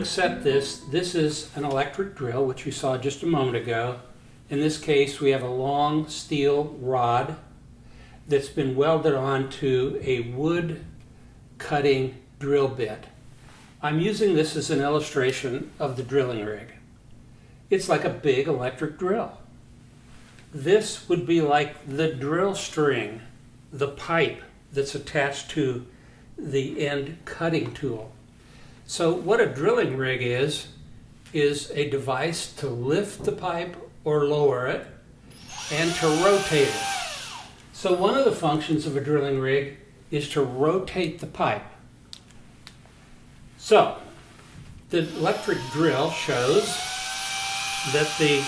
accept this. This is an electric drill, which we saw just a moment ago. In this case, we have a long steel rod that's been welded onto a wood cutting drill bit. I'm using this as an illustration of the drilling rig. It's like a big electric drill. This would be like the drill string, the pipe that's attached to the end cutting tool. So what a drilling rig is a device to lift the pipe or lower it and to rotate it. So one of the functions of a drilling rig is to rotate the pipe. So the electric drill shows that the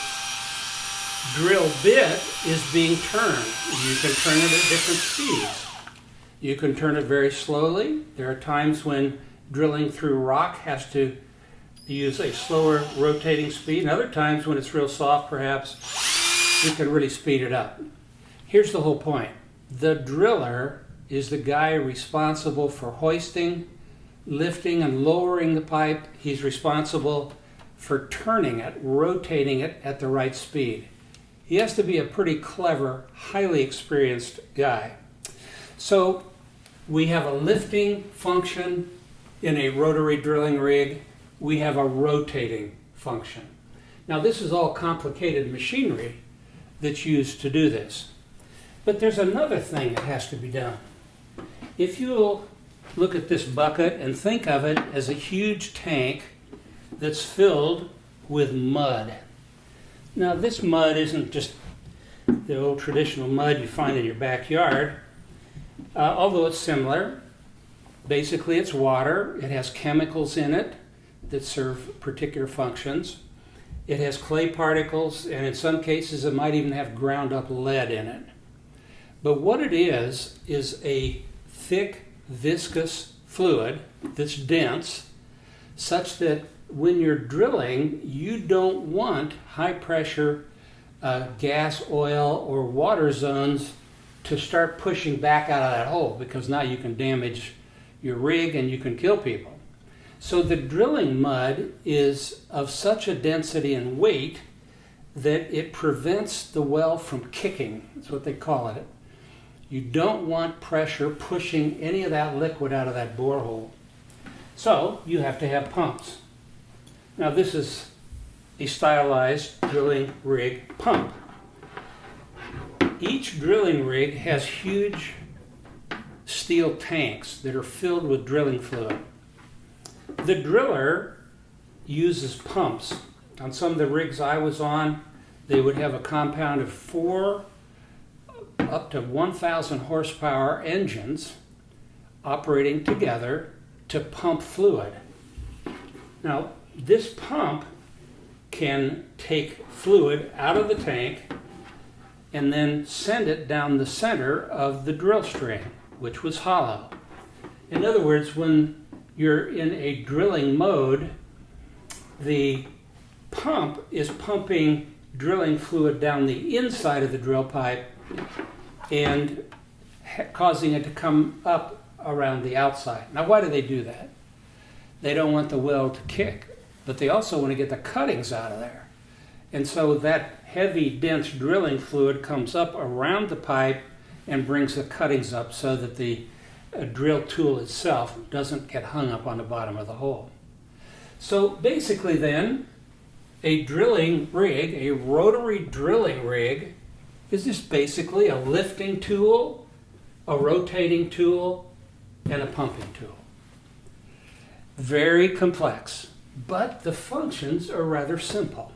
drill bit is being turned. You can turn it at different speeds. You can turn it very slowly. There are times when drilling through rock has to use a slower rotating speed, and other times when it's real soft, perhaps, we can really speed it up. Here's the whole point. The driller is the guy responsible for hoisting, lifting, and lowering the pipe. He's responsible for turning it, rotating it at the right speed. He has to be a pretty clever, highly experienced guy. So we have a lifting function in a rotary drilling rig. We have a rotating function. Now this is all complicated machinery that's used to do this. But there's another thing that has to be done. If you'll look at this bucket and think of it as a huge tank that's filled with mud. Now this mud isn't just the old traditional mud you find in your backyard, although it's similar. Basically it's water. It has chemicals in it that serve particular functions. It has clay particles, and in some cases it might even have ground up lead in it. But what it is a thick, viscous fluid that's dense, such that when you're drilling, you don't want high pressure gas, oil, or water zones to start pushing back out of that hole, because now you can damage your rig and you can kill people. So the drilling mud is of such a density and weight that it prevents the well from kicking. That's what they call it. You don't want pressure pushing any of that liquid out of that borehole. So you have to have pumps. Now this is a stylized drilling rig pump. Each drilling rig has huge steel tanks that are filled with drilling fluid. The driller uses pumps. On some of the rigs I was on, they would have a compound of 4 up to 1,000 horsepower engines operating together to pump fluid. Now, this pump can take fluid out of the tank and then send it down the center of the drill string, which was hollow. In other words, when you're in a drilling mode, the pump is pumping drilling fluid down the inside of the drill pipe and causing it to come up around the outside. Now, why do they do that? They don't want the well to kick, but they also want to get the cuttings out of there. And so that heavy, dense drilling fluid comes up around the pipe and brings the cuttings up so that the drill tool itself doesn't get hung up on the bottom of the hole. So basically then, a drilling rig, a rotary drilling rig, is just basically a lifting tool, a rotating tool, and a pumping tool. Very complex, but the functions are rather simple.